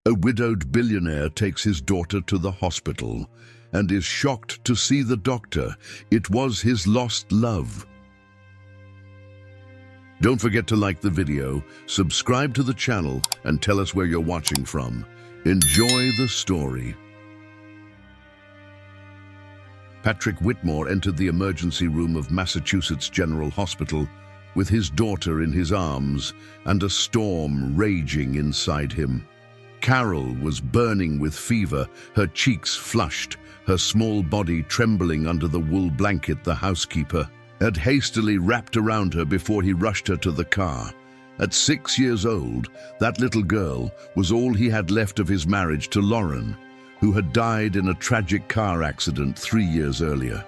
A widowed billionaire takes his daughter to the hospital and is shocked to see the doctor. It was his lost love. Don't forget to like the video, subscribe to the channel, and tell us where you're watching from. Enjoy the story. Patrick Whitmore entered the emergency room of Massachusetts General Hospital with his daughter in his arms and a storm raging inside him. Carol was burning with fever, her cheeks flushed, her small body trembling under the wool blanket the housekeeper had hastily wrapped around her before he rushed her to the car. At 6 years old, that little girl was all he had left of his marriage to Lauren, who had died in a tragic car accident 3 years earlier.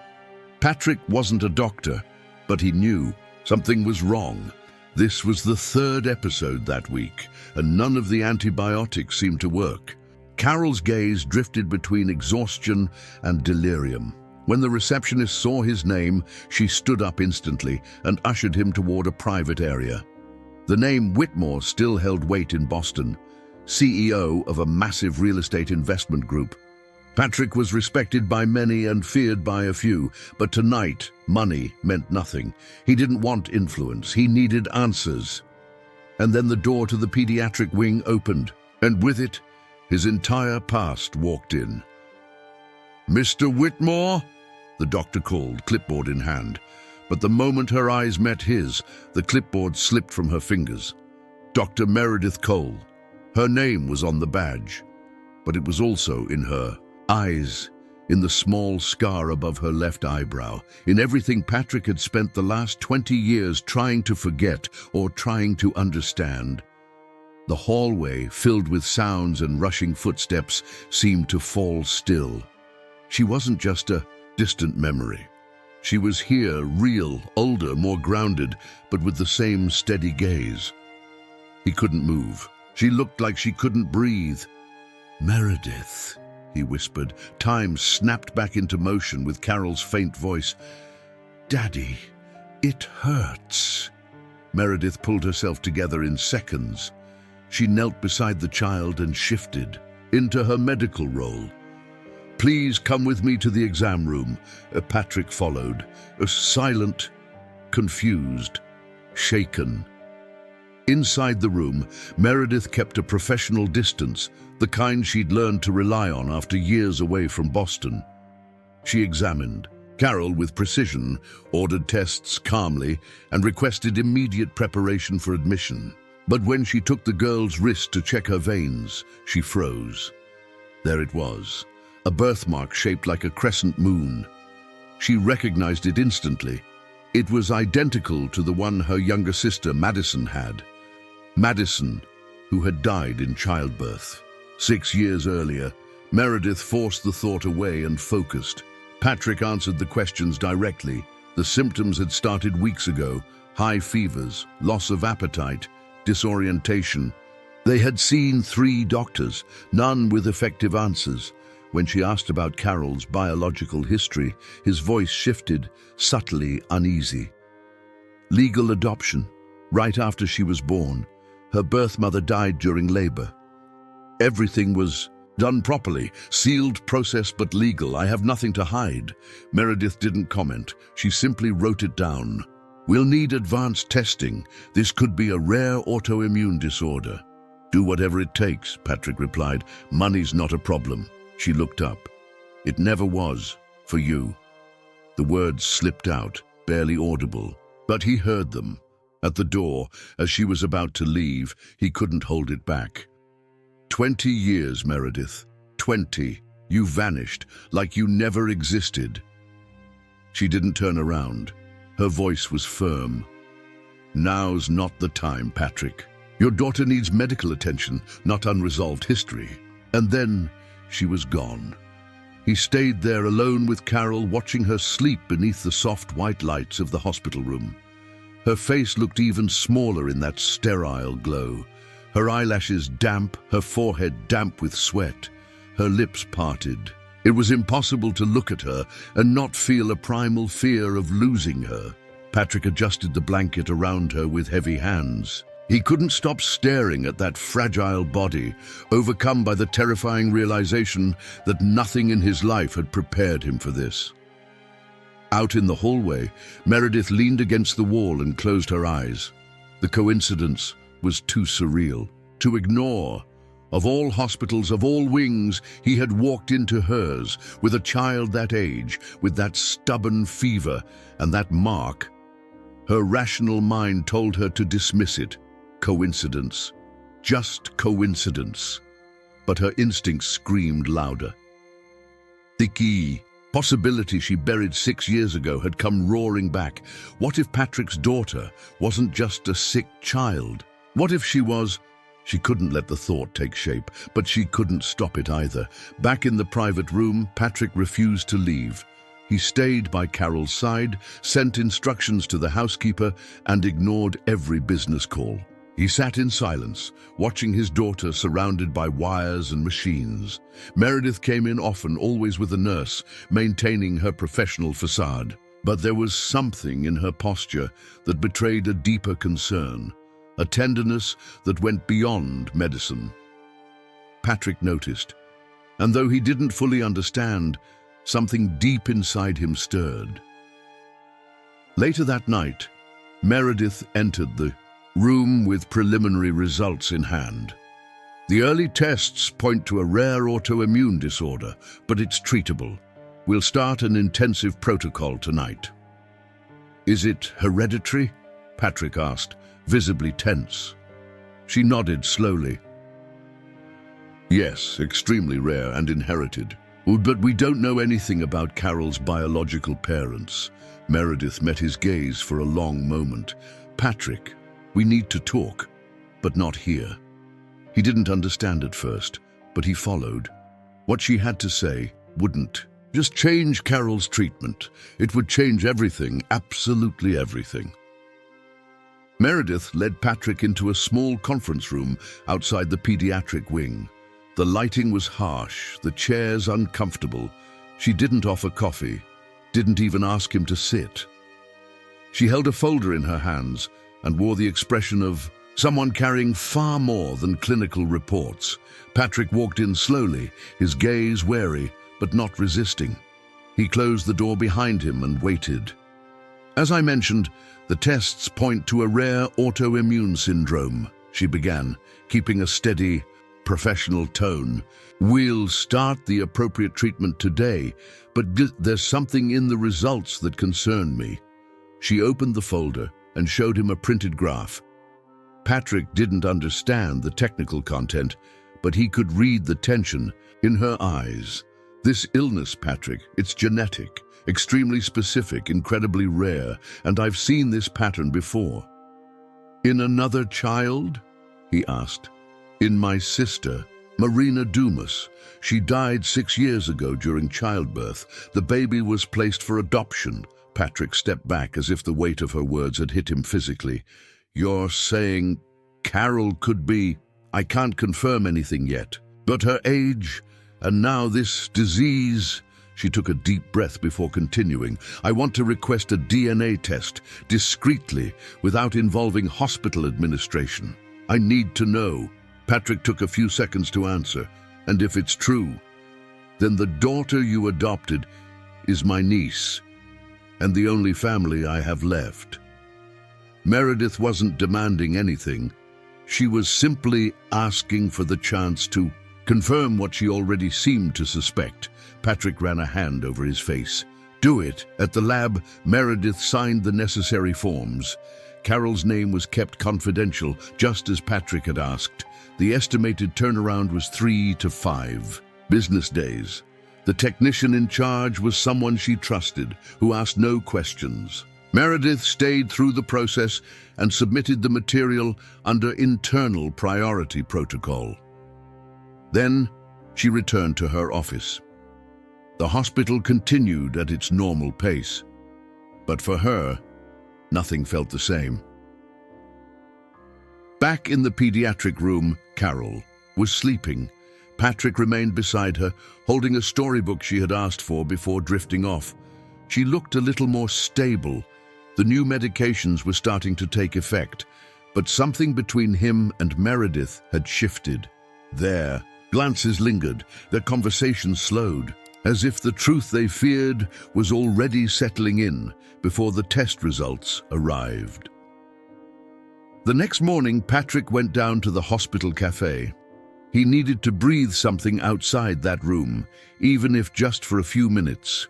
Patrick wasn't a doctor, but he knew something was wrong. This was the 3rd episode that week, and none of the antibiotics seemed to work. Carol's gaze drifted between exhaustion and delirium. When the receptionist saw his name, she stood up instantly and ushered him toward a private area. The name Whitmore still held weight in Boston, CEO of a massive real estate investment group. Patrick was respected by many and feared by a few, but tonight, money meant nothing. He didn't want influence, he needed answers. And then the door to the pediatric wing opened, and with it, his entire past walked in. "Mr. Whitmore?" the doctor called, clipboard in hand. But the moment her eyes met his, the clipboard slipped from her fingers. Dr. Meredith Cole. Her name was on the badge, but it was also in her eyes, in the small scar above her left eyebrow, in everything Patrick had spent the last 20 years trying to forget or trying to understand. The hallway, filled with sounds and rushing footsteps, seemed to fall still. She wasn't just a distant memory. She was here, real, older, more grounded, but with the same steady gaze. He couldn't move. She looked like she couldn't breathe. "Meredith," he whispered. Time snapped back into motion with Carol's faint voice. "Daddy, it hurts." Meredith pulled herself together in seconds. She knelt beside the child and shifted into her medical role. "Please come with me to the exam room." Patrick followed, silent, confused, shaken. Inside the room, Meredith kept a professional distance, the kind she'd learned to rely on after years away from Boston. She examined. Carol, with precision, ordered tests calmly and requested immediate preparation for admission. But when she took the girl's wrist to check her veins, she froze. There it was, a birthmark shaped like a crescent moon. She recognized it instantly. It was identical to the one her younger sister, Madison, had. Madison, who had died in childbirth. 6 years earlier, Meredith forced the thought away and focused. Patrick answered the questions directly. The symptoms had started weeks ago: high fevers, loss of appetite, disorientation. They had seen 3 doctors, none with effective answers. When she asked about Carol's biological history, his voice shifted, subtly uneasy. Legal adoption, right after she was born. Her birth mother died during labor. Everything was done properly, sealed process but legal. I have nothing to hide. Meredith didn't comment. She simply wrote it down. "We'll need advanced testing. This could be a rare autoimmune disorder." "Do whatever it takes," Patrick replied. "Money's not a problem." She looked up. "It never was, for you." The words slipped out, barely audible, but he heard them. At the door, as she was about to leave, he couldn't hold it back. 20 years, Meredith. 20. You vanished, like you never existed." She didn't turn around. Her voice was firm. "Now's not the time, Patrick. Your daughter needs medical attention, not unresolved history." And then she was gone. He stayed there alone with Carol, watching her sleep beneath the soft white lights of the hospital room. Her face looked even smaller in that sterile glow. Her eyelashes damp, her forehead damp with sweat, her lips parted. It was impossible to look at her and not feel a primal fear of losing her. Patrick adjusted the blanket around her with heavy hands. He couldn't stop staring at that fragile body, overcome by the terrifying realization that nothing in his life had prepared him for this. Out in the hallway, Meredith leaned against the wall and closed her eyes. The coincidence was too surreal to ignore. Of all hospitals, of all wings, he had walked into hers, with a child that age, with that stubborn fever and that mark. Her rational mind told her to dismiss it. Coincidence. Just coincidence. But her instincts screamed louder. The key, possibility she buried 6 years ago, had come roaring back. What if Patrick's daughter wasn't just a sick child? What if she was... She couldn't let the thought take shape, but she couldn't stop it either. Back in the private room, Patrick refused to leave. He stayed by Carol's side, sent instructions to the housekeeper, and ignored every business call. He sat in silence, watching his daughter surrounded by wires and machines. Meredith came in often, always with a nurse, maintaining her professional facade. But there was something in her posture that betrayed a deeper concern, a tenderness that went beyond medicine. Patrick noticed, and though he didn't fully understand, something deep inside him stirred. Later that night, Meredith entered the room with preliminary results in hand. The early tests point to a rare autoimmune disorder, but it's treatable. We'll start an intensive protocol tonight. Is it hereditary? Patrick asked, visibly tense. She nodded slowly. Yes, extremely rare and inherited. But we don't know anything about Carol's biological parents. Meredith met his gaze for a long moment. Patrick, we need to talk, but not here. He didn't understand at first, but he followed. What she had to say wouldn't just change Carol's treatment. It would change everything, absolutely everything. Meredith led Patrick into a small conference room outside the pediatric wing. The lighting was harsh, the chairs uncomfortable. She didn't offer coffee, didn't even ask him to sit. She held a folder in her hands and wore the expression of someone carrying far more than clinical reports. Patrick walked in slowly, his gaze wary, but not resisting. He closed the door behind him and waited. As I mentioned, the tests point to a rare autoimmune syndrome, she began, keeping a steady, professional tone. We'll start the appropriate treatment today, but there's something in the results that concern me. She opened the folder and showed him a printed graph. Patrick didn't understand the technical content, but he could read the tension in her eyes. This illness, Patrick, it's genetic, extremely specific, incredibly rare, and I've seen this pattern before. In another child? He asked. In my sister, Marina Dumas. She died 6 years ago during childbirth. The baby was placed for adoption. Patrick stepped back as if the weight of her words had hit him physically. You're saying Carol could be... I can't confirm anything yet. But her age, and now this disease... She took a deep breath before continuing. I want to request a DNA test, discreetly, without involving hospital administration. I need to know. Patrick took a few seconds to answer. And if it's true, then the daughter you adopted is my niece, and the only family I have left. Meredith wasn't demanding anything. She was simply asking for the chance to confirm what she already seemed to suspect. Patrick ran a hand over his face. Do it. At the lab, Meredith signed the necessary forms. Carol's name was kept confidential, just as Patrick had asked. The estimated turnaround was 3 to 5 business days. The technician in charge was someone she trusted, who asked no questions. Meredith stayed through the process and submitted the material under internal priority protocol. Then she returned to her office. The hospital continued at its normal pace, but for her, nothing felt the same. Back in the pediatric room, Carol was sleeping. Patrick remained beside her, holding a storybook she had asked for before drifting off. She looked a little more stable. The new medications were starting to take effect, But something between him and Meredith had shifted. There, glances lingered, their conversation slowed, as if the truth they feared was already settling in before the test results arrived. The next morning, Patrick went down to the hospital cafe. He needed to breathe something outside that room, even if just for a few minutes.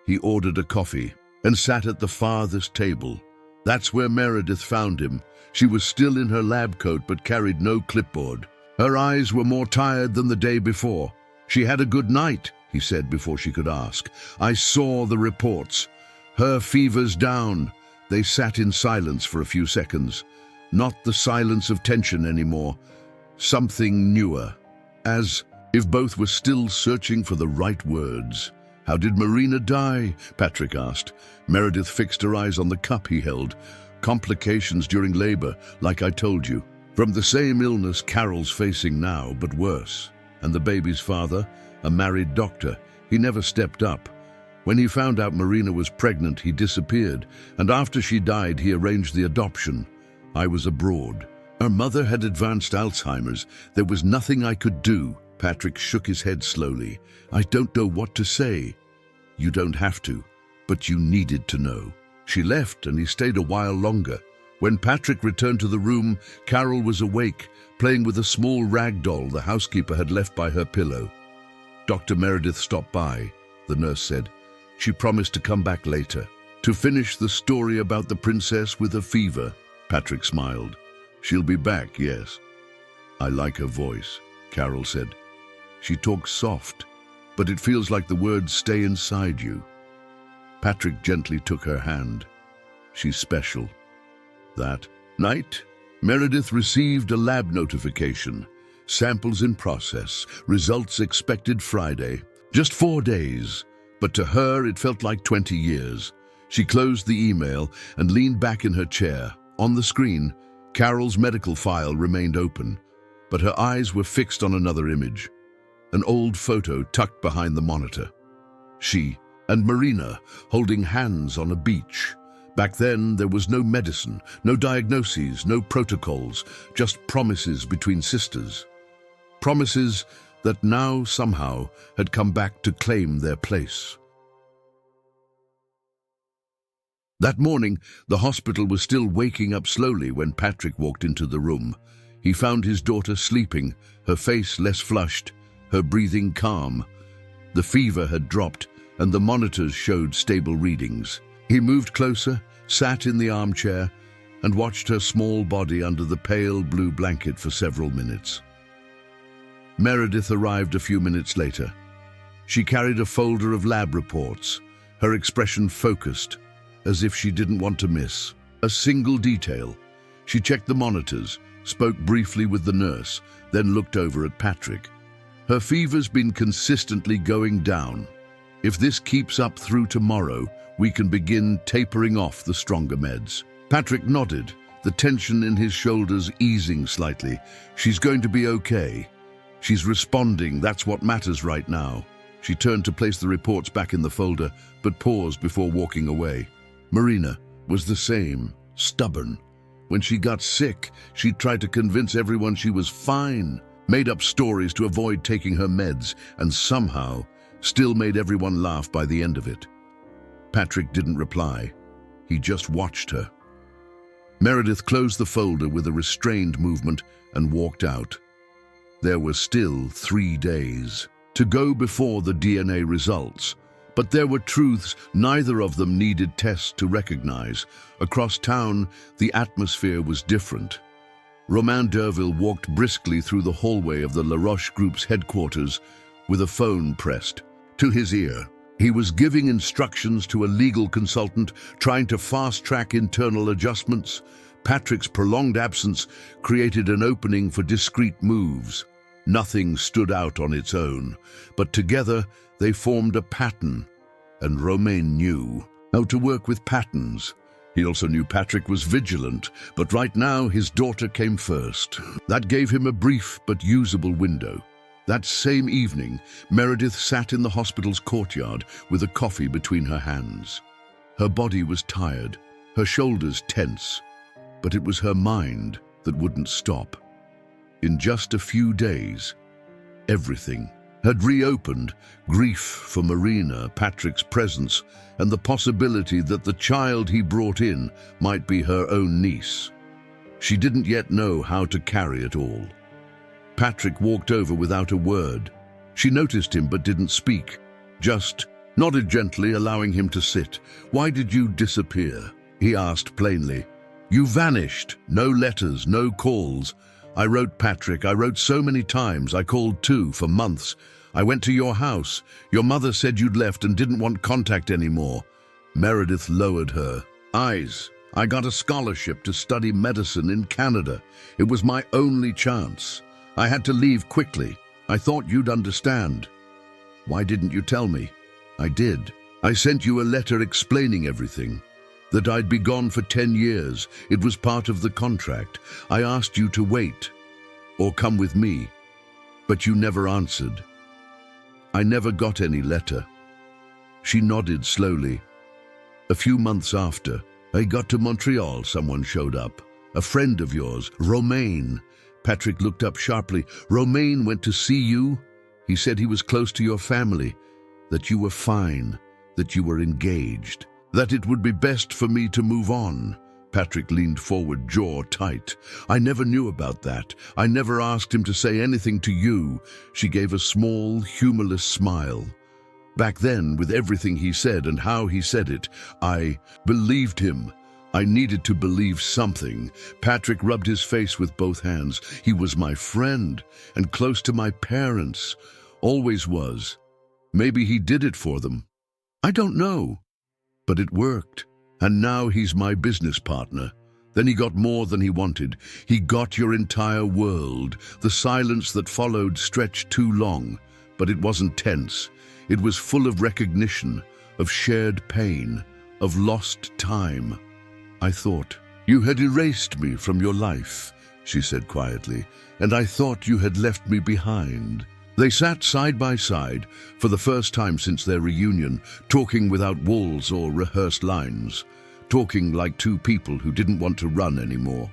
He ordered a coffee and sat at the farthest table. That's where Meredith found him. She was still in her lab coat but carried no clipboard. Her eyes were more tired than the day before. "She had a good night," he said before she could ask. "I saw the reports. Her fever's down." They sat in silence for a few seconds. Not the silence of tension anymore. Something newer. As if both were still searching for the right words. "How did Marina die?" Patrick asked. Meredith fixed her eyes on the cup he held. "Complications during labor, like I told you. From the same illness Carol's facing now, but worse. And the baby's father, a married doctor, he never stepped up. When he found out Marina was pregnant, he disappeared, and after she died, he arranged the adoption. I was abroad. Her mother had advanced Alzheimer's. There was nothing I could do." Patrick shook his head slowly. "I don't know what to say." "You don't have to, but you needed to know." She left and he stayed a while longer. When Patrick returned to the room, Carol was awake, playing with a small rag doll the housekeeper had left by her pillow. "Dr. Meredith stopped by," the nurse said. "She promised to come back later, to finish the story about the princess with a fever." Patrick smiled. "She'll be back, yes." "I like her voice," Carol said. "She talks soft, but it feels like the words stay inside you." Patrick gently took her hand. "She's special." That night, Meredith received a lab notification. Samples in process, results expected Friday. Just 4 days, but to her it felt like 20 years. She closed the email and leaned back in her chair. On the screen, Carol's medical file remained open, but her eyes were fixed on another image. An old photo tucked behind the monitor. She and Marina holding hands on a beach. Back then, there was no medicine, no diagnoses, no protocols, just promises between sisters. Promises that now, somehow, had come back to claim their place. That morning, the hospital was still waking up slowly when Patrick walked into the room. He found his daughter sleeping, her face less flushed, her breathing calm. The fever had dropped, and the monitors showed stable readings. He moved closer, sat in the armchair, and watched her small body under the pale blue blanket for several minutes. Meredith arrived a few minutes later. She carried a folder of lab reports, her expression focused, as if she didn't want to miss a single detail. She checked the monitors, spoke briefly with the nurse, then looked over at Patrick. "Her fever's been consistently going down. If this keeps up through tomorrow, we can begin tapering off the stronger meds." Patrick nodded, the tension in his shoulders easing slightly. "She's going to be okay. She's responding, that's what matters right now." She turned to place the reports back in the folder, but paused before walking away. Marina was the same, stubborn. When she got sick, she tried to convince everyone she was fine, made up stories to avoid taking her meds, and somehow still made everyone laugh by the end of it. Patrick didn't reply. He just watched her. Meredith closed the folder with a restrained movement and walked out. There were still 3 days to go before the DNA results, but there were truths neither of them needed tests to recognize. Across town, the atmosphere was different. Romain Derville walked briskly through the hallway of the La Roche Group's headquarters with a phone pressed to his ear. He was giving instructions to a legal consultant, trying to fast-track internal adjustments. Patrick's prolonged absence created an opening for discreet moves. Nothing stood out on its own, but together they formed a pattern, and Romain knew how to work with patterns. He also knew Patrick was vigilant, but right now his daughter came first. That gave him a brief but usable window. That same evening, Meredith sat in the hospital's courtyard with a coffee between her hands. Her body was tired, her shoulders tense. but it was her mind that wouldn't stop. In just a few days, everything had reopened. Grief for Marina, Patrick's presence, and the possibility that the child he brought in might be her own niece. She didn't yet know how to carry it all. Patrick walked over without a word. She noticed him but didn't speak, just nodded gently, allowing him to sit. "Why did you disappear?" he asked plainly. "You vanished. No letters, no calls. I wrote, Patrick. I wrote so many times. I called too, for months. I went to your house. Your mother said you'd left and didn't want contact anymore." Meredith lowered her eyes. "I got a scholarship to study medicine in Canada. It was my only chance. I had to leave quickly. I thought you'd understand." "Why didn't you tell me?" "I did. I sent you a letter explaining everything. That I'd be gone for 10 years. It was part of the contract. I asked you to wait or come with me, but you never answered. I never got any letter." She nodded slowly. "A few months after, I got to Montreal. Someone showed up. A friend of yours, Romain." Patrick looked up sharply. "Romain went to see you? He said he was close to your family, that you were fine, that you were engaged, that it would be best for me to move on." Patrick leaned forward, jaw tight. "I never knew about that. I never asked him to say anything to you." She gave a small, humorless smile. "Back then, with everything he said and how he said it, I believed him. I needed to believe something." Patrick rubbed his face with both hands. "He was my friend and close to my parents. Always was. Maybe he did it for them. I don't know. But it worked. And now he's my business partner." Then he got more than he wanted. He got your entire world. The silence that followed stretched too long, but it wasn't tense. It was full of recognition, of shared pain, of lost time. "I thought you had erased me from your life," she said quietly, "and I thought you had left me behind." They sat side by side for the first time since their reunion, talking without walls or rehearsed lines, talking like two people who didn't want to run anymore.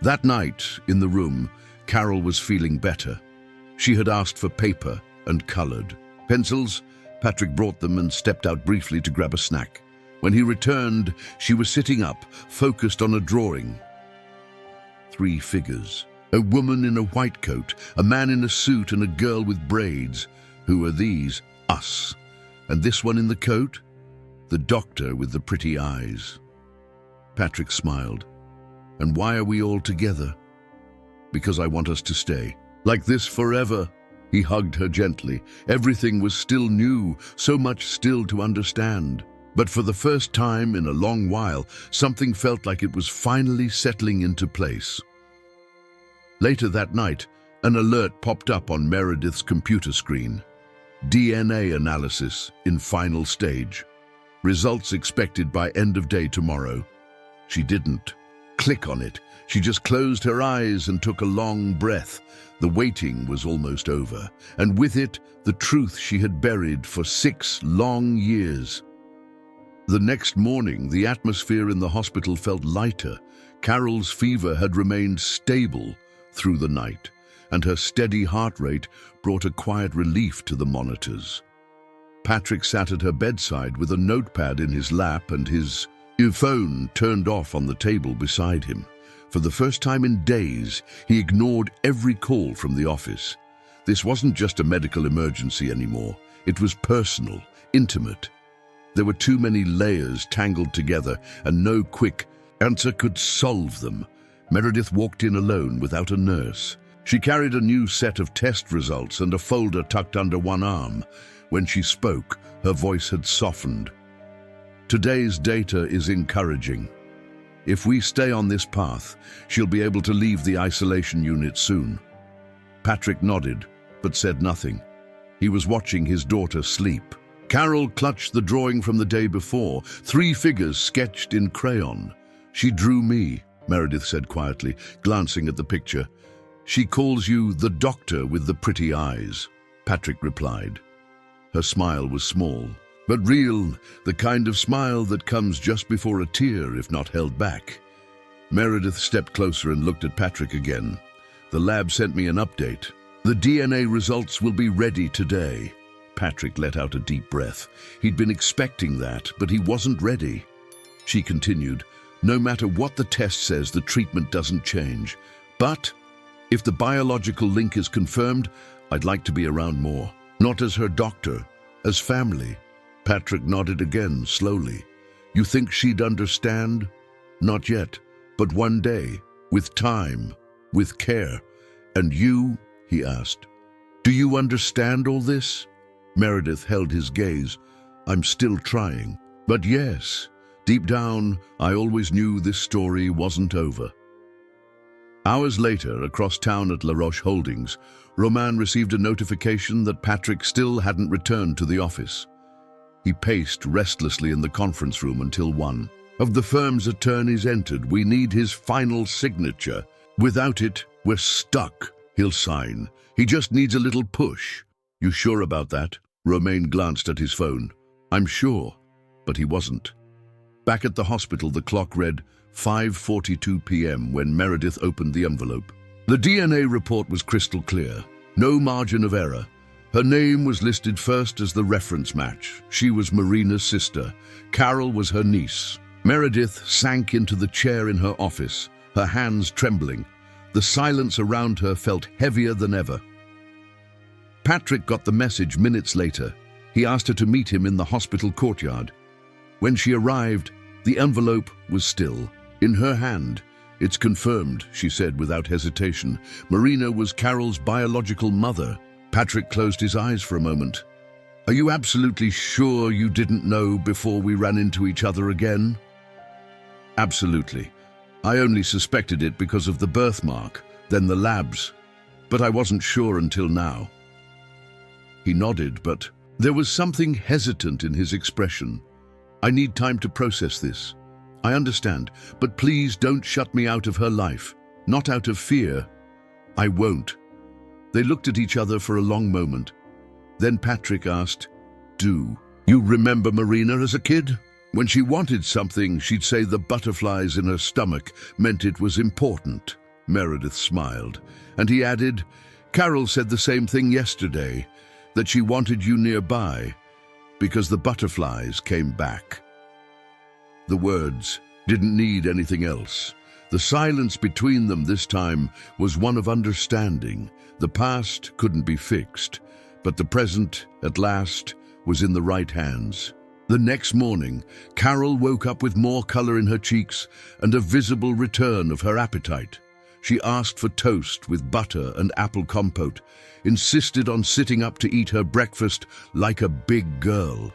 That night, in the room, Carol was feeling better. She had asked for paper and colored pencils. Patrick brought them and stepped out briefly to grab a snack. When he returned, she was sitting up, focused on a drawing. 3 figures. A woman in a white coat, a man in a suit, and a girl with braids. Who are these? Us. And this one in the coat? The doctor with the pretty eyes. Patrick smiled. "And why are we all together?" "Because I want us to stay. Like this forever." He hugged her gently. Everything was still new, so much still to understand. But for the first time in a long while, something felt like it was finally settling into place. Later that night, an alert popped up on Meredith's computer screen. DNA analysis in final stage. Results expected by end of day tomorrow. She didn't click on it. She just closed her eyes and took a long breath. The waiting was almost over, and with it, the truth she had buried for 6 long years. The next morning, the atmosphere in the hospital felt lighter. Carol's fever had remained stable through the night, and her steady heart rate brought a quiet relief to the monitors. Patrick sat at her bedside with a notepad in his lap and his phone turned off on the table beside him. For the first time in days, he ignored every call from the office. This wasn't just a medical emergency anymore. It was personal, intimate. There were too many layers tangled together, and no quick answer could solve them. Meredith walked in alone without a nurse. She carried a new set of test results and a folder tucked under one arm. When she spoke, her voice had softened. "Today's data is encouraging. If we stay on this path, she'll be able to leave the isolation unit soon." Patrick nodded, but said nothing. He was watching his daughter sleep. Carol clutched the drawing from the day before, 3 figures sketched in crayon. "She drew me," Meredith said quietly, glancing at the picture. "She calls you the doctor with the pretty eyes," Patrick replied. Her smile was small, but real, the kind of smile that comes just before a tear if not held back. Meredith stepped closer and looked at Patrick again. The lab sent me an update. The DNA results will be ready today. Patrick let out a deep breath. He'd been expecting that, but he wasn't ready. She continued, no matter what the test says, the treatment doesn't change. But if the biological link is confirmed, I'd like to be around more. Not as her doctor, as family. Patrick nodded again, slowly. You think she'd understand? Not yet, but one day, with time, with care. And you, he asked, do you understand all this? Meredith held his gaze. I'm still trying. But yes, deep down, I always knew this story wasn't over. Hours later, across town at La Roche Holdings, Romain received a notification that Patrick still hadn't returned to the office. He paced restlessly in the conference room until 1 of the firm's attorneys entered. We need his final signature. Without it, we're stuck. He'll sign. He just needs a little push. You sure about that? Romain glanced at his phone. I'm sure, but he wasn't. Back at the hospital, the clock read 5:42 p.m. when Meredith opened the envelope. The DNA report was crystal clear. No margin of error. Her name was listed first as the reference match. She was Marina's sister. Carol was her niece. Meredith sank into the chair in her office, her hands trembling. The silence around her felt heavier than ever. Patrick got the message minutes later. He asked her to meet him in the hospital courtyard. When she arrived, the envelope was still in her hand. It's confirmed, she said without hesitation. Marina was Carol's biological mother. Patrick closed his eyes for a moment. Are you absolutely sure you didn't know before we ran into each other again? Absolutely. I only suspected it because of the birthmark, then the labs. But I wasn't sure until now. He nodded, but there was something hesitant in his expression. I need time to process this. I understand, but please don't shut me out of her life. Not out of fear. I won't. They looked at each other for a long moment. Then Patrick asked, Do you remember Marina as a kid? When she wanted something, she'd say the butterflies in her stomach meant it was important. Meredith smiled, and he added, Carol said the same thing yesterday, that she wanted you nearby, because the butterflies came back. The words didn't need anything else. The silence between them this time was one of understanding. The past couldn't be fixed, but the present, at last, was in the right hands. The next morning, Carol woke up with more color in her cheeks and a visible return of her appetite. She asked for toast with butter and apple compote, insisted on sitting up to eat her breakfast like a big girl.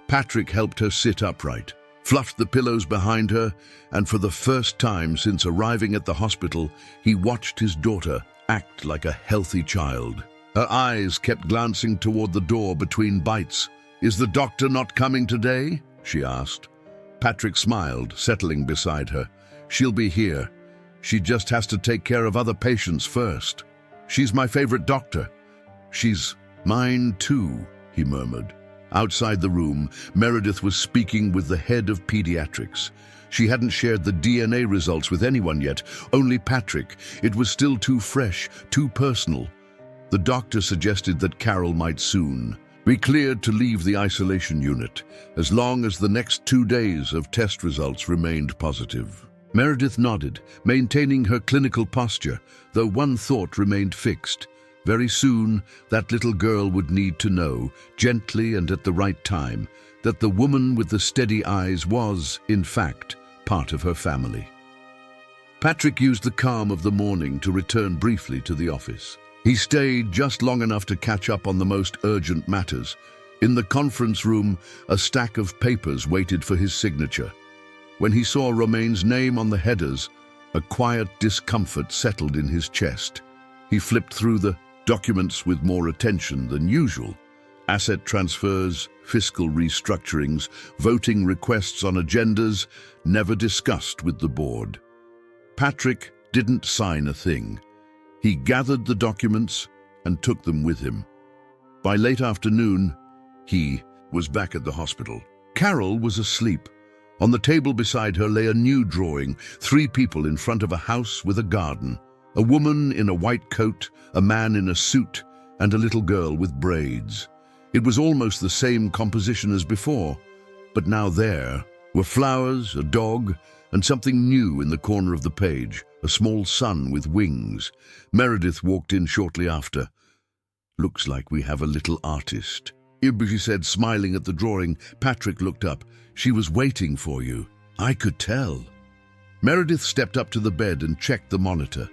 Patrick helped her sit upright, fluffed the pillows behind her, and for the first time since arriving at the hospital, he watched his daughter act like a healthy child. Her eyes kept glancing toward the door between bites. Is the doctor not coming today? She asked. Patrick smiled, settling beside her. She'll be here. She just has to take care of other patients first. She's my favorite doctor. She's mine too, he murmured. Outside the room, Meredith was speaking with the head of pediatrics. She hadn't shared the DNA results with anyone yet, only Patrick. It was still too fresh, too personal. The doctor suggested that Carol might soon be cleared to leave the isolation unit, as long as the next 2 days of test results remained positive. Meredith nodded, maintaining her clinical posture, though one thought remained fixed. Very soon, that little girl would need to know, gently and at the right time, that the woman with the steady eyes was, in fact, part of her family. Patrick used the calm of the morning to return briefly to the office. He stayed just long enough to catch up on the most urgent matters. In the conference room, a stack of papers waited for his signature. When he saw Romain's name on the headers, a quiet discomfort settled in his chest. He flipped through the documents with more attention than usual. Asset transfers, fiscal restructurings, voting requests on agendas never discussed with the board. Patrick didn't sign a thing. He gathered the documents and took them with him. By late afternoon, he was back at the hospital. Carol was asleep, On the table beside her lay a new drawing, 3 people in front of a house with a garden. A woman in a white coat, a man in a suit, and a little girl with braids. It was almost the same composition as before, but now there were flowers, a dog, and something new in the corner of the page, a small sun with wings. Meredith walked in shortly after. "Looks like we have a little artist," she said, smiling at the drawing. Patrick looked up. "She was waiting for you. I could tell." Meredith stepped up to the bed and checked the monitor.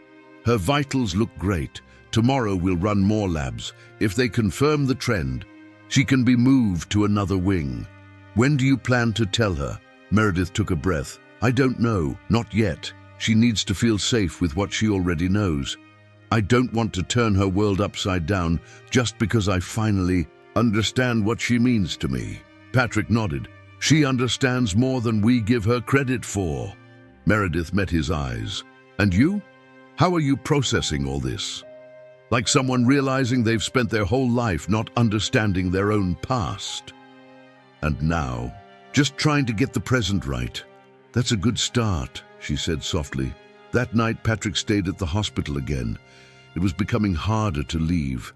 Her vitals look great. Tomorrow we'll run more labs. If they confirm the trend, she can be moved to another wing. "When do you plan to tell her?" Meredith took a breath. "I don't know, not yet. She needs to feel safe with what she already knows. I don't want to turn her world upside down just because I finally understand what she means to me." Patrick nodded. "She understands more than we give her credit for." Meredith met his eyes. "And you? How are you processing all this? Like someone realizing they've spent their whole life not understanding their own past. And now, just trying to get the present right." "That's a good start," she said softly. That night, Patrick stayed at the hospital again. It was becoming harder to leave,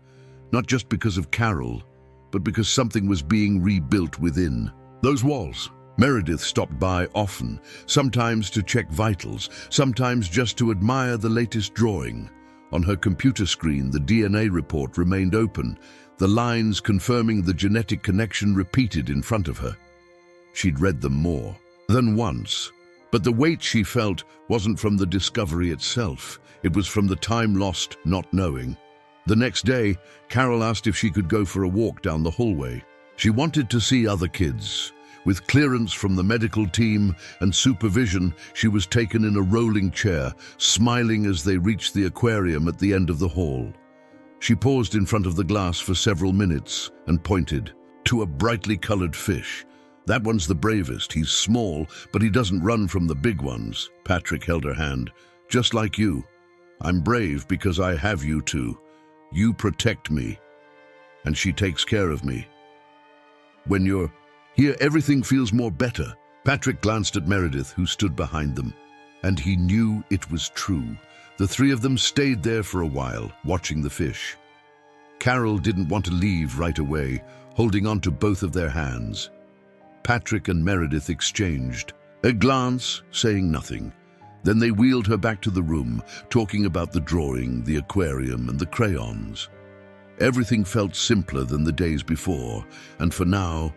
not just because of Carol, but because something was being rebuilt within. Those walls. Meredith stopped by often, sometimes to check vitals, sometimes just to admire the latest drawing. On her computer screen, the DNA report remained open, the lines confirming the genetic connection repeated in front of her. She'd read them more than once, but the weight she felt wasn't from the discovery itself. It was from the time lost not knowing. The next day, Carol asked if she could go for a walk down the hallway. She wanted to see other kids. With clearance from the medical team and supervision, she was taken in a rolling chair, smiling as they reached the aquarium at the end of the hall. She paused in front of the glass for several minutes and pointed to a brightly colored fish. "That one's the bravest. He's small, but he doesn't run from the big ones." Patrick held her hand. "Just like you. I'm brave because I have you two. You protect me, and she takes care of me. When you're here, everything feels more better." Patrick glanced at Meredith, who stood behind them, and he knew it was true. The 3 of them stayed there for a while, watching the fish. Carol didn't want to leave right away, holding on to both of their hands. Patrick and Meredith exchanged a glance, saying nothing. Then they wheeled her back to the room, talking about the drawing, the aquarium, and the crayons. Everything felt simpler than the days before, and for now,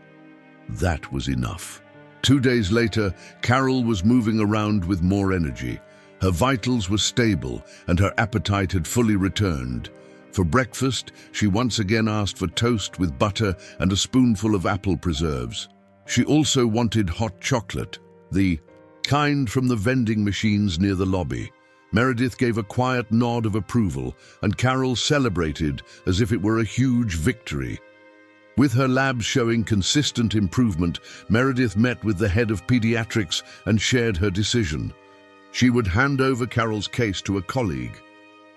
that was enough. 2 days later, Carol was moving around with more energy. Her vitals were stable, and her appetite had fully returned. For breakfast, she once again asked for toast with butter and a spoonful of apple preserves. She also wanted hot chocolate, the kind from the vending machines near the lobby. Meredith gave a quiet nod of approval, and Carol celebrated as if it were a huge victory. With her labs showing consistent improvement, Meredith met with the head of pediatrics and shared her decision. She would hand over Carol's case to a colleague.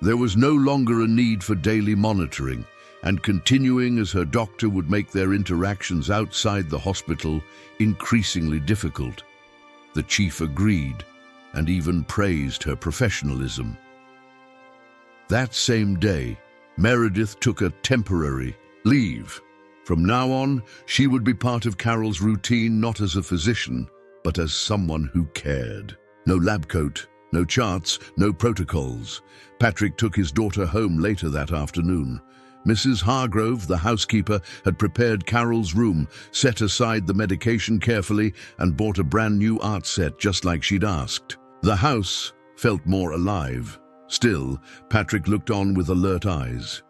There was no longer a need for daily monitoring, and continuing as her doctor would make their interactions outside the hospital increasingly difficult. The chief agreed, and even praised her professionalism. That same day, Meredith took a temporary leave. From now on, she would be part of Carol's routine, not as a physician, but as someone who cared. No lab coat, no charts, no protocols. Patrick took his daughter home later that afternoon. Mrs. Hargrove, the housekeeper, had prepared Carol's room, set aside the medication carefully, and bought a brand new art set just like she'd asked. The house felt more alive. Still, Patrick looked on with alert eyes.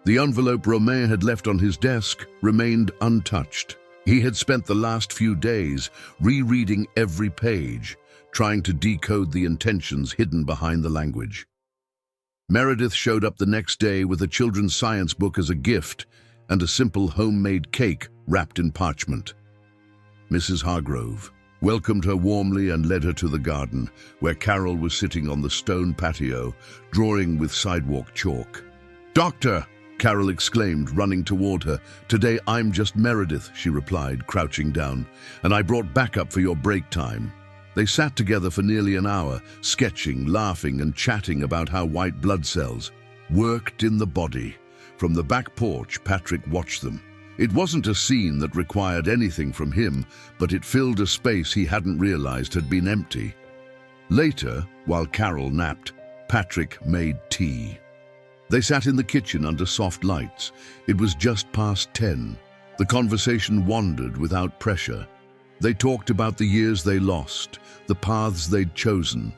The envelope Romain had left on his desk remained untouched. He had spent the last few days rereading every page, trying to decode the intentions hidden behind the language. Meredith showed up the next day with a children's science book as a gift and a simple homemade cake wrapped in parchment. Mrs. Hargrove welcomed her warmly and led her to the garden, where Carol was sitting on the stone patio, drawing with sidewalk chalk. "Doctor," Carol exclaimed, running toward her. "Today I'm just Meredith," she replied, crouching down, "and I brought backup for your break time." They sat together for nearly an hour, sketching, laughing, and chatting about how white blood cells worked in the body. From the back porch, Patrick watched them. It wasn't a scene that required anything from him, but it filled a space he hadn't realized had been empty. Later, while Carol napped, Patrick made tea. They sat in the kitchen under soft lights. It was just past 10. The conversation wandered without pressure. They talked about the years they lost, the paths they'd chosen.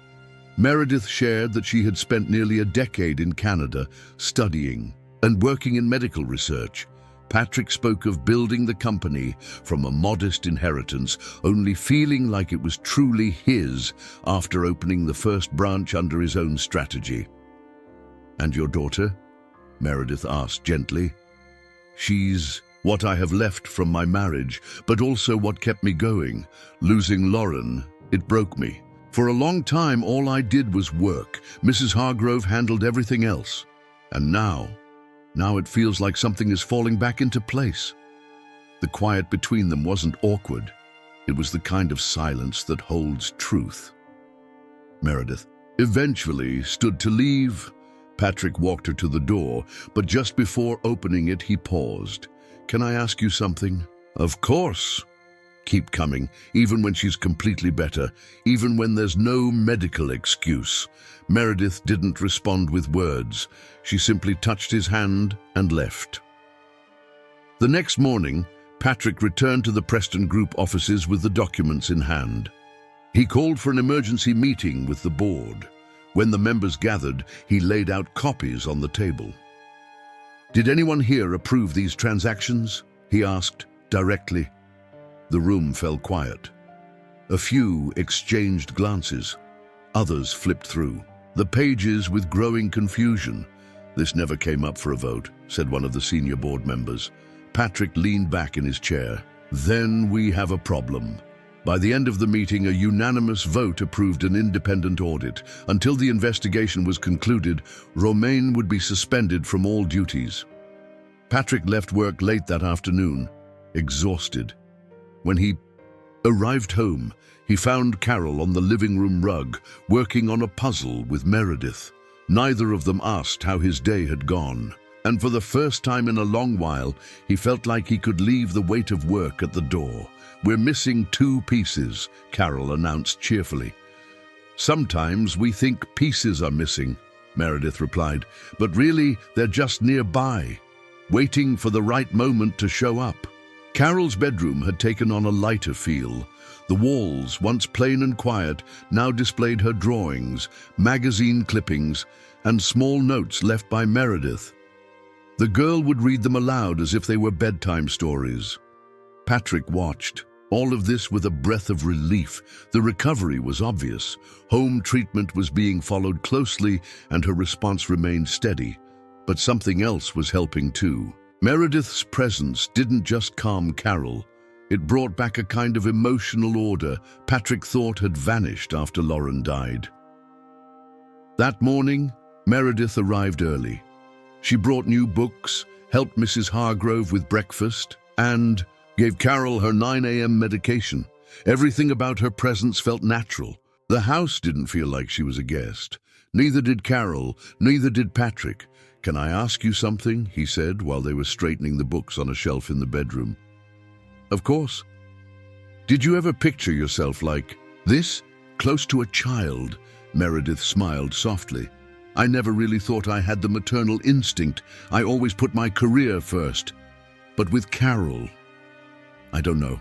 Meredith shared that she had spent nearly a decade in Canada studying and working in medical research. Patrick spoke of building the company from a modest inheritance, only feeling like it was truly his after opening the first branch under his own strategy. "And your daughter?" Meredith asked gently. "She's what I have left from my marriage, but also what kept me going. Losing Lauren, it broke me. For a long time, all I did was work. Mrs. Hargrove handled everything else. And now it feels like something is falling back into place." The quiet between them wasn't awkward. It was the kind of silence that holds truth. Meredith eventually stood to leave. Patrick walked her to the door, but just before opening it, he paused. "Can I ask you something?" "Of course." "Keep coming, even when she's completely better, even when there's no medical excuse." Meredith didn't respond with words. She simply touched his hand and left. The next morning, Patrick returned to the Preston Group offices with the documents in hand. He called for an emergency meeting with the board. When the members gathered, he laid out copies on the table. "Did anyone here approve these transactions?" he asked directly. The room fell quiet. A few exchanged glances. Others flipped through the pages with growing confusion. "This never came up for a vote," said one of the senior board members. Patrick leaned back in his chair. "Then we have a problem." By the end of the meeting, a unanimous vote approved an independent audit. Until the investigation was concluded, Romaine would be suspended from all duties. Patrick left work late that afternoon, exhausted. When he arrived home, he found Carol on the living room rug, working on a puzzle with Meredith. Neither of them asked how his day had gone. And for the first time in a long while, he felt like he could leave the weight of work at the door. "We're missing 2 pieces, Carol announced cheerfully. "Sometimes we think pieces are missing," Meredith replied, "but really they're just nearby, waiting for the right moment to show up." Carol's bedroom had taken on a lighter feel. The walls, once plain and quiet, now displayed her drawings, magazine clippings, and small notes left by Meredith. The girl would read them aloud as if they were bedtime stories. Patrick watched. All of this with a breath of relief. The recovery was obvious. Home treatment was being followed closely, and her response remained steady. But something else was helping too. Meredith's presence didn't just calm Carol. It brought back a kind of emotional order Patrick thought had vanished after Lauren died. That morning, Meredith arrived early. She brought new books, helped Mrs. Hargrove with breakfast, and gave Carol her 9 a.m. medication. Everything about her presence felt natural. The house didn't feel like she was a guest. Neither did Carol, neither did Patrick. "Can I ask you something?" he said while they were straightening the books on a shelf in the bedroom. "Of course." "Did you ever picture yourself like this, close to a child?" Meredith smiled softly. "I never really thought I had the maternal instinct. I always put my career first. But with Carol, I don't know.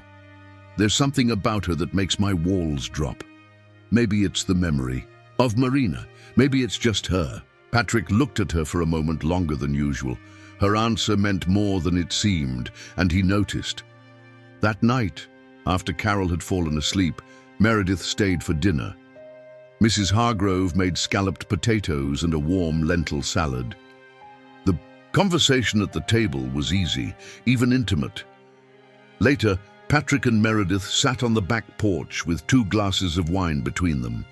There's something about her that makes my walls drop. Maybe it's the memory of Marina. Maybe it's just her." Patrick looked at her for a moment longer than usual. Her answer meant more than it seemed, and he noticed. That night, after Carol had fallen asleep, Meredith stayed for dinner. Mrs. Hargrove made scalloped potatoes and a warm lentil salad. The conversation at the table was easy, even intimate. Later, Patrick and Meredith sat on the back porch with 2 glasses of wine between them.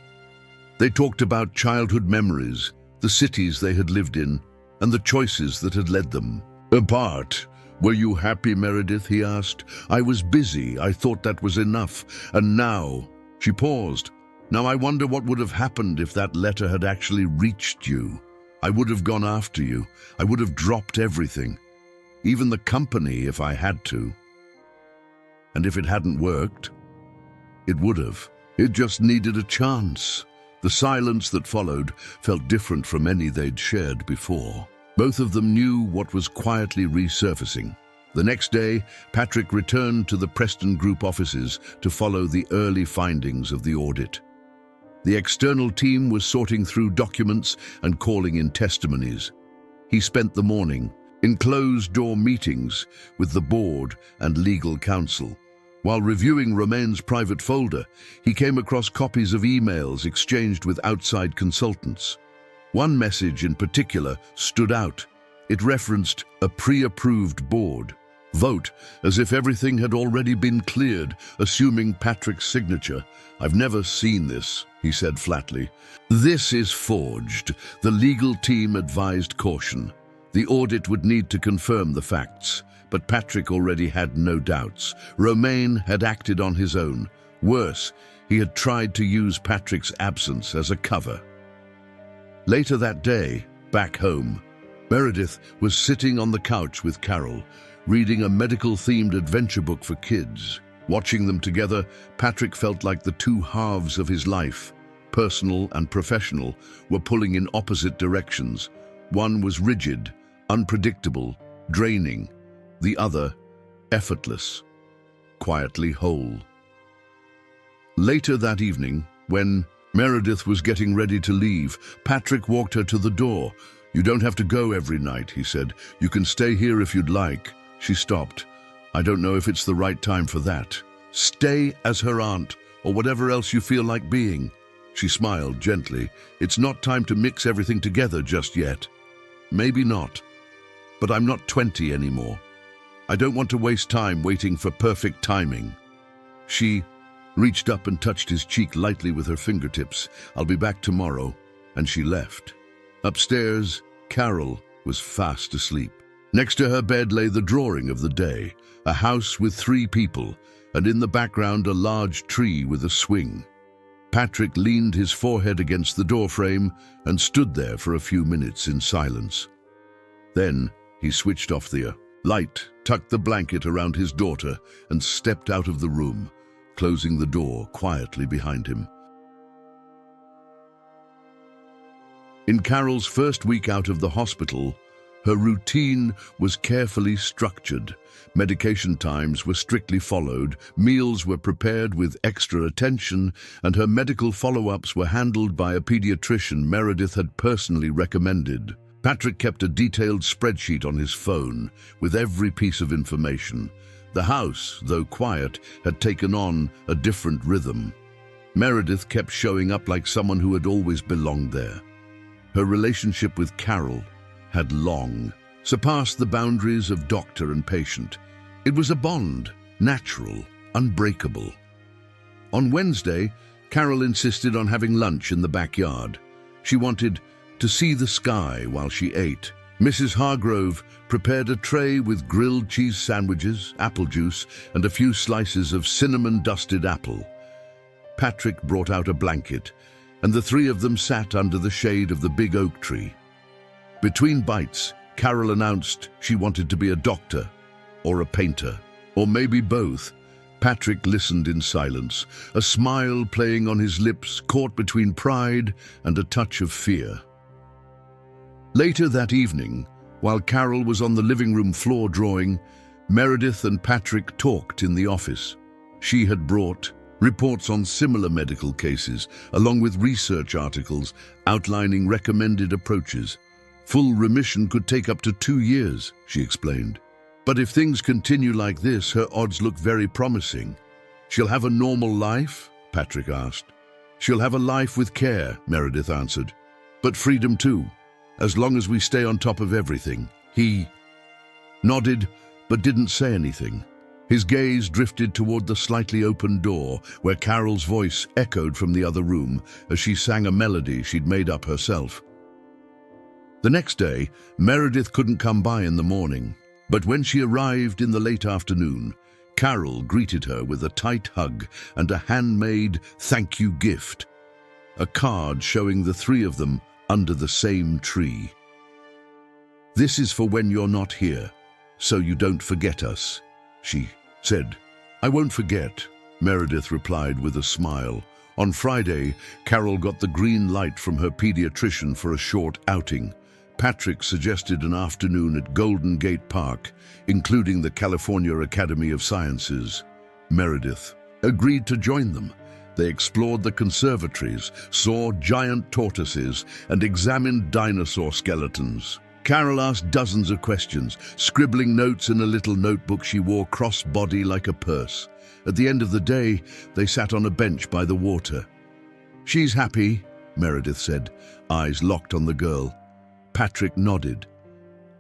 They talked about childhood memories, the cities they had lived in, and the choices that had led them apart. "Were you happy, Meredith?" he asked. "I was busy. I thought that was enough. And now—" She paused. "Now I wonder what would have happened if that letter had actually reached you. I would have gone after you. I would have dropped everything. Even the company if I had to. And if it hadn't worked, it would have. It just needed a chance." The silence that followed felt different from any they'd shared before. Both of them knew what was quietly resurfacing. The next day, Patrick returned to the Preston Group offices to follow the early findings of the audit. The external team was sorting through documents and calling in testimonies. He spent the morning in closed-door meetings with the board and legal counsel. While reviewing Romain's private folder, he came across copies of emails exchanged with outside consultants. One message in particular stood out. It referenced a pre-approved board vote, as if everything had already been cleared, assuming Patrick's signature. "I've never seen this," he said flatly. "This is forged." The legal team advised caution. The audit would need to confirm the facts, but Patrick already had no doubts. Romain had acted on his own. Worse, he had tried to use Patrick's absence as a cover. Later that day, back home, Meredith was sitting on the couch with Carol, reading a medical-themed adventure book for kids. Watching them together, Patrick felt like the two halves of his life, personal and professional, were pulling in opposite directions. One was rigid, unpredictable, draining. The other, effortless, quietly whole. Later that evening, when Meredith was getting ready to leave, Patrick walked her to the door. "You don't have to go every night," he said. "You can stay here if you'd like." She stopped. "I don't know if it's the right time for that." "Stay as her aunt, or whatever else you feel like being." She smiled gently. "It's not time to mix everything together just yet." "Maybe not, but I'm not 20 anymore. I don't want to waste time waiting for perfect timing." She reached up and touched his cheek lightly with her fingertips. "I'll be back tomorrow," and she left. Upstairs, Carol was fast asleep. Next to her bed lay the drawing of the day, a house with 3 people, and in the background a large tree with a swing. Patrick leaned his forehead against the doorframe and stood there for a few minutes in silence. Then he switched off the light, tucked the blanket around his daughter, and stepped out of the room, closing the door quietly behind him. In Carol's first week out of the hospital, her routine was carefully structured. Medication times were strictly followed, meals were prepared with extra attention, and her medical follow-ups were handled by a pediatrician Meredith had personally recommended. Patrick kept a detailed spreadsheet on his phone with every piece of information. The house, though quiet, had taken on a different rhythm. Meredith kept showing up like someone who had always belonged there. Her relationship with Carol had long surpassed the boundaries of doctor and patient. It was a bond, natural, unbreakable. On Wednesday, Carol insisted on having lunch in the backyard. She wanted to see the sky while she ate. Mrs. Hargrove prepared a tray with grilled cheese sandwiches, apple juice, and a few slices of cinnamon-dusted apple. Patrick brought out a blanket, and the 3 of them sat under the shade of the big oak tree. Between bites, Carol announced she wanted to be a doctor, or a painter, or maybe both. Patrick listened in silence, a smile playing on his lips caught between pride and a touch of fear. Later that evening, while Carol was on the living room floor drawing, Meredith and Patrick talked in the office. She had brought reports on similar medical cases, along with research articles outlining recommended approaches. Full remission could take up to 2 years, she explained. But if things continue like this, her odds look very promising. She'll have a normal life? Patrick asked. She'll have a life with care, Meredith answered. But freedom too, as long as we stay on top of everything. He nodded, but didn't say anything. His gaze drifted toward the slightly open door, where Carol's voice echoed from the other room as she sang a melody she'd made up herself. The next day, Meredith couldn't come by in the morning, but when she arrived in the late afternoon, Carol greeted her with a tight hug and a handmade thank you gift, a card showing the three of them under the same tree. "This is for when you're not here, so you don't forget us," she said. "I won't forget," Meredith replied with a smile. On Friday, Carol got the green light from her pediatrician for a short outing. Patrick suggested an afternoon at Golden Gate Park, including the California Academy of Sciences. Meredith agreed to join them. They explored the conservatories, saw giant tortoises, and examined dinosaur skeletons. Carol asked dozens of questions, scribbling notes in a little notebook she wore cross-body like a purse. At the end of the day, they sat on a bench by the water. "She's happy," Meredith said, eyes locked on the girl. Patrick nodded.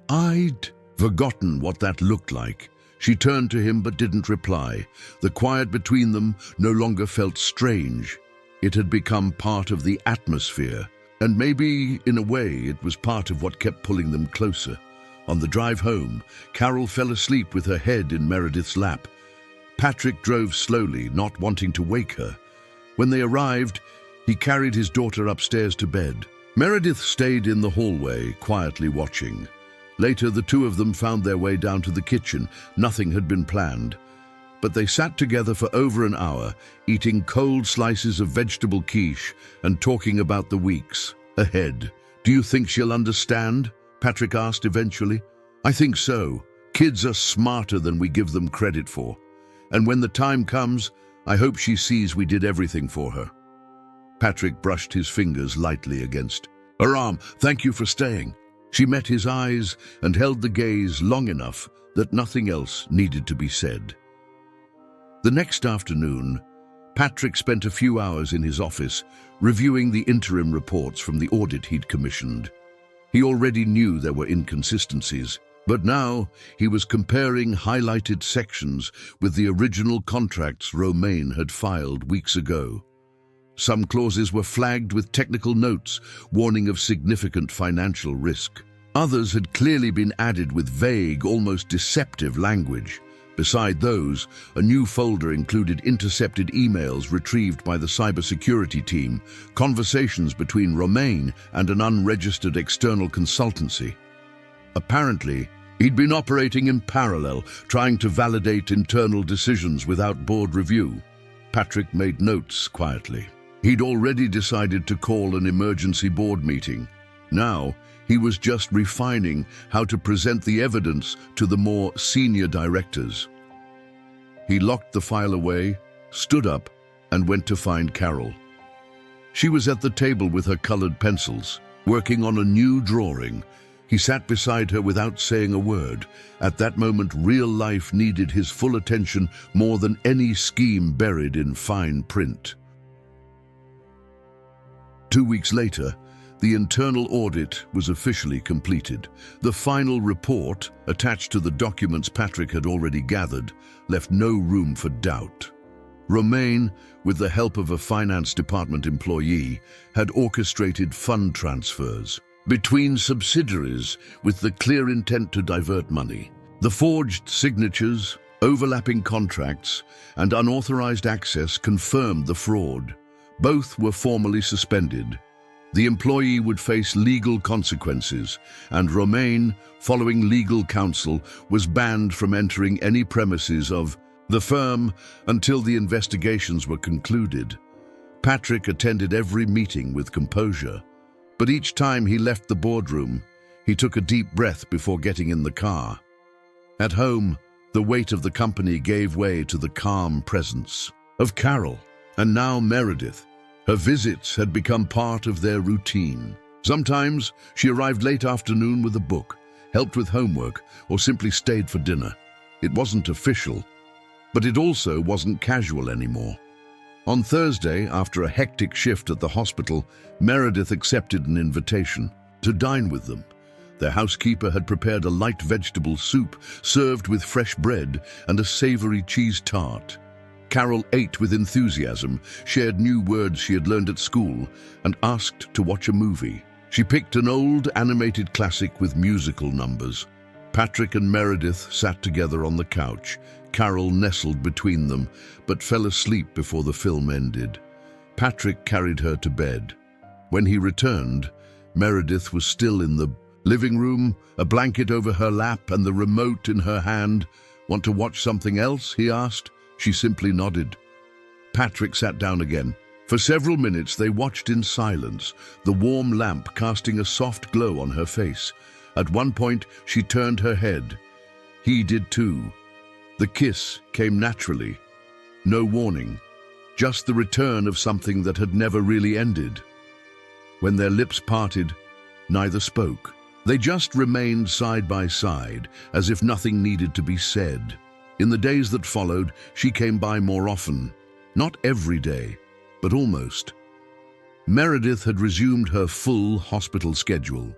"I'd forgotten what that looked like." She turned to him but didn't reply. The quiet between them no longer felt strange. It had become part of the atmosphere, and maybe, in a way, it was part of what kept pulling them closer. On the drive home, Carol fell asleep with her head in Meredith's lap. Patrick drove slowly, not wanting to wake her. When they arrived, he carried his daughter upstairs to bed. Meredith stayed in the hallway, quietly watching. Later, the two of them found their way down to the kitchen. Nothing had been planned. But they sat together for over an hour, eating cold slices of vegetable quiche and talking about the weeks ahead. "Do you think she'll understand?" Patrick asked eventually. "I think so. Kids are smarter than we give them credit for. And when the time comes, I hope she sees we did everything for her." Patrick brushed his fingers lightly against her arm. "Thank you for staying." She met his eyes and held the gaze long enough that nothing else needed to be said. The next afternoon, Patrick spent a few hours in his office, reviewing the interim reports from the audit he'd commissioned. He already knew there were inconsistencies, but now he was comparing highlighted sections with the original contracts Romaine had filed weeks ago. Some clauses were flagged with technical notes, warning of significant financial risk. Others had clearly been added with vague, almost deceptive language. Beside those, a new folder included intercepted emails retrieved by the cybersecurity team, conversations between Romaine and an unregistered external consultancy. Apparently, he'd been operating in parallel, trying to validate internal decisions without board review. Patrick made notes quietly. He'd already decided to call an emergency board meeting. Now, he was just refining how to present the evidence to the more senior directors. He locked the file away, stood up, and went to find Carol. She was at the table with her colored pencils, working on a new drawing. He sat beside her without saying a word. At that moment, real life needed his full attention more than any scheme buried in fine print. 2 weeks later, the internal audit was officially completed. The final report, attached to the documents Patrick had already gathered, left no room for doubt. Romaine, with the help of a finance department employee, had orchestrated fund transfers between subsidiaries with the clear intent to divert money. The forged signatures, overlapping contracts, and unauthorized access confirmed the fraud. Both were formally suspended. The employee would face legal consequences, and Romaine, following legal counsel, was banned from entering any premises of the firm until the investigations were concluded. Patrick attended every meeting with composure, but each time he left the boardroom, he took a deep breath before getting in the car. At home, the weight of the company gave way to the calm presence of Carol, and now Meredith. Her visits had become part of their routine. Sometimes she arrived late afternoon with a book, helped with homework, or simply stayed for dinner. It wasn't official, but it also wasn't casual anymore. On Thursday, after a hectic shift at the hospital, Meredith accepted an invitation to dine with them. Their housekeeper had prepared a light vegetable soup served with fresh bread and a savory cheese tart. Carol ate with enthusiasm, shared new words she had learned at school, and asked to watch a movie. She picked an old animated classic with musical numbers. Patrick and Meredith sat together on the couch. Carol nestled between them, but fell asleep before the film ended. Patrick carried her to bed. When he returned, Meredith was still in the living room, a blanket over her lap and the remote in her hand. "Want to watch something else?" he asked. She simply nodded. Patrick sat down again. For several minutes they watched in silence, the warm lamp casting a soft glow on her face. At one point, she turned her head. He did too. The kiss came naturally. No warning, just the return of something that had never really ended. When their lips parted, neither spoke. They just remained side by side, as if nothing needed to be said. In the days that followed, she came by more often. Not every day, but almost. Meredith had resumed her full hospital schedule.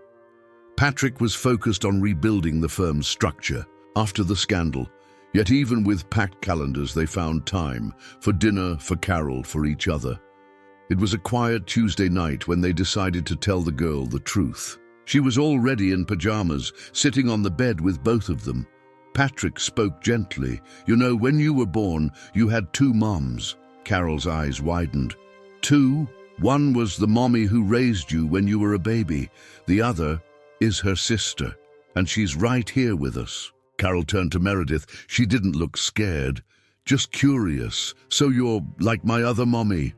Patrick was focused on rebuilding the firm's structure after the scandal, yet even with packed calendars they found time for dinner, for Carol, for each other. It was a quiet Tuesday night when they decided to tell the girl the truth. She was already in pajamas, sitting on the bed with both of them. Patrick spoke gently. "You know, when you were born, you had two moms." Carol's eyes widened. "Two? One was the mommy who raised you when you were a baby. The other is her sister, and she's right here with us." Carol turned to Meredith. She didn't look scared, just curious. "So you're like my other mommy?"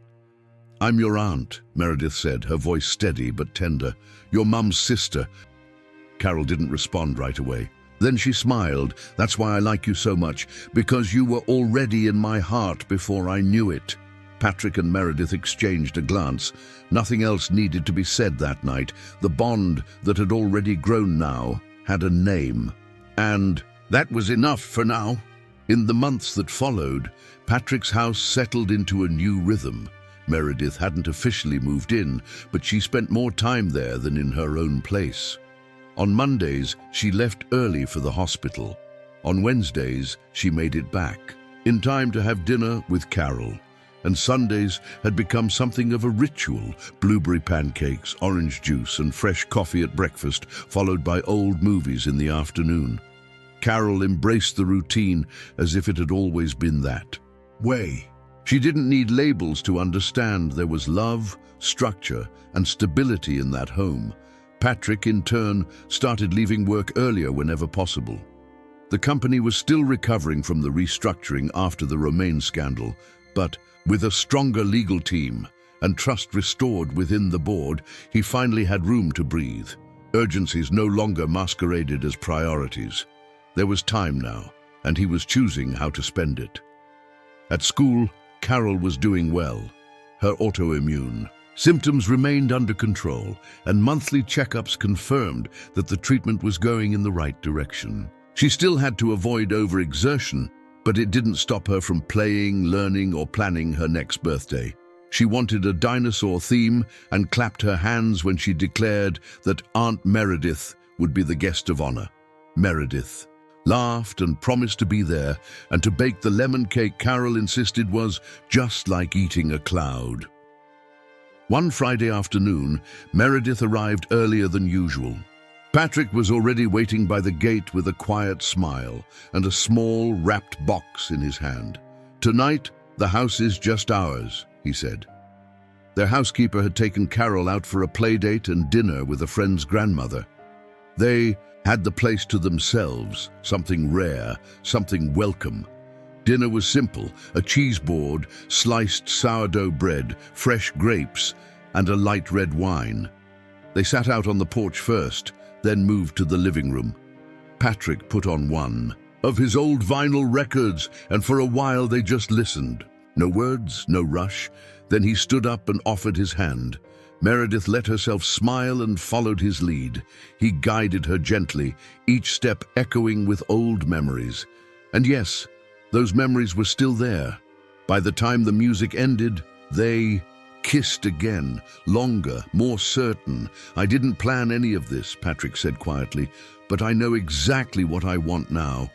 "I'm your aunt," Meredith said, her voice steady but tender. "Your mum's sister." Carol didn't respond right away. Then she smiled. "That's why I like you so much, because you were already in my heart before I knew it." Patrick and Meredith exchanged a glance. Nothing else needed to be said that night. The bond that had already grown now had a name. And that was enough for now. In the months that followed, Patrick's house settled into a new rhythm. Meredith hadn't officially moved in, but she spent more time there than in her own place. On Mondays, she left early for the hospital. On Wednesdays, she made it back, in time to have dinner with Carol. And Sundays had become something of a ritual: blueberry pancakes, orange juice, and fresh coffee at breakfast, followed by old movies in the afternoon. Carol embraced the routine as if it had always been that way. She didn't need labels to understand there was love, structure, and stability in that home. Patrick, in turn, started leaving work earlier whenever possible. The company was still recovering from the restructuring after the Romaine scandal, but with a stronger legal team and trust restored within the board, he finally had room to breathe. Urgencies no longer masqueraded as priorities. There was time now, and he was choosing how to spend it. At school, Carol was doing well. Her autoimmune symptoms remained under control, and monthly checkups confirmed that the treatment was going in the right direction. She still had to avoid overexertion, but it didn't stop her from playing, learning, or planning her next birthday. She wanted a dinosaur theme and clapped her hands when she declared that Aunt Meredith would be the guest of honor. Meredith laughed and promised to be there, and to bake the lemon cake Carol insisted was just like eating a cloud. One Friday afternoon, Meredith arrived earlier than usual. Patrick was already waiting by the gate with a quiet smile and a small, wrapped box in his hand. "Tonight, the house is just ours," he said. Their housekeeper had taken Carol out for a play date and dinner with a friend's grandmother. They had the place to themselves, something rare, something welcome. Dinner was simple: a cheese board, sliced sourdough bread, fresh grapes, and a light red wine. They sat out on the porch first, then moved to the living room. Patrick put on one of his old vinyl records, and for a while they just listened. No words, no rush. Then he stood up and offered his hand. Meredith let herself smile and followed his lead. He guided her gently, each step echoing with old memories. And yes, those memories were still there. By the time the music ended, they kissed again, longer, more certain. "I didn't plan any of this," Patrick said quietly, "but I know exactly what I want now."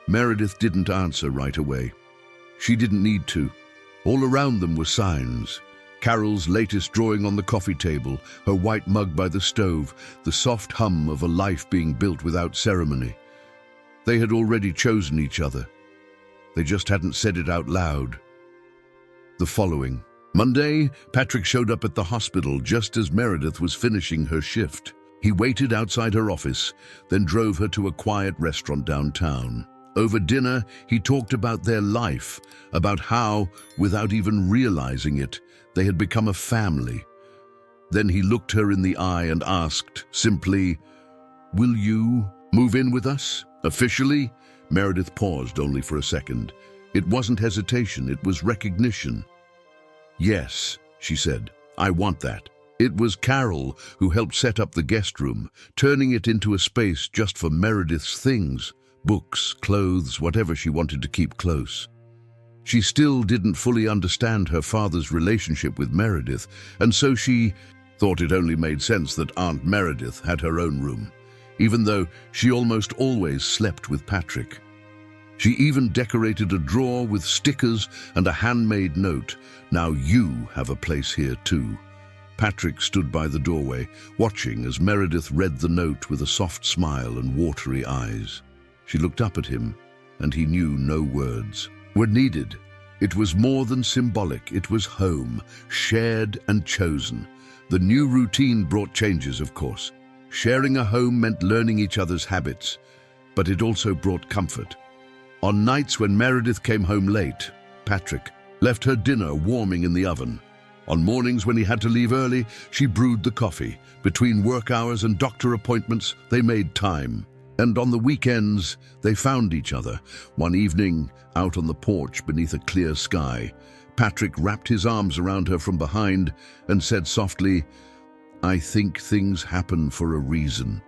Meredith didn't answer right away. She didn't need to. All around them were signs. Carol's latest drawing on the coffee table, her white mug by the stove, the soft hum of a life being built without ceremony. They had already chosen each other. They just hadn't said it out loud. The following Monday, Patrick showed up at the hospital just as Meredith was finishing her shift. He waited outside her office, then drove her to a quiet restaurant downtown. Over dinner, he talked about their life, about how, without even realizing it, they had become a family. Then he looked her in the eye and asked, simply, "Will you move in with us? Officially?" Meredith paused only for a second. It wasn't hesitation, it was recognition. "Yes," she said, "I want that." It was Carol who helped set up the guest room, turning it into a space just for Meredith's things, books, clothes, whatever she wanted to keep close. She still didn't fully understand her father's relationship with Meredith, and so she thought it only made sense that Aunt Meredith had her own room, even though she almost always slept with Patrick. She even decorated a drawer with stickers and a handmade note, "Now you have a place here too." Patrick stood by the doorway, watching as Meredith read the note with a soft smile and watery eyes. She looked up at him, and he knew no words were needed. It was more than symbolic, it was home, shared and chosen. The new routine brought changes, of course. Sharing a home meant learning each other's habits, but it also brought comfort. On nights when Meredith came home late, Patrick left her dinner warming in the oven. On mornings when he had to leave early, she brewed the coffee. Between work hours and doctor appointments, they made time. And on the weekends, they found each other. One evening, out on the porch beneath a clear sky, Patrick wrapped his arms around her from behind and said softly, "I think things happen for a reason.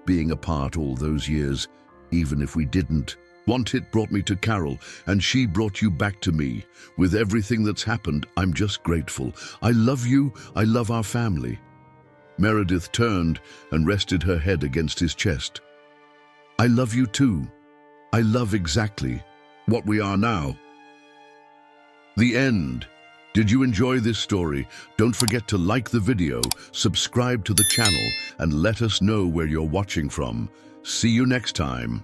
Being apart all those years, even if we didn't want it, brought me to Carol, and she brought you back to me. With everything that's happened, I'm just grateful. I love you, I love our family." Meredith turned and rested her head against his chest. "I love you too. I love exactly what we are now." The end. Did you enjoy this story? Don't forget to like the video, subscribe to the channel, and let us know where you're watching from. See you next time.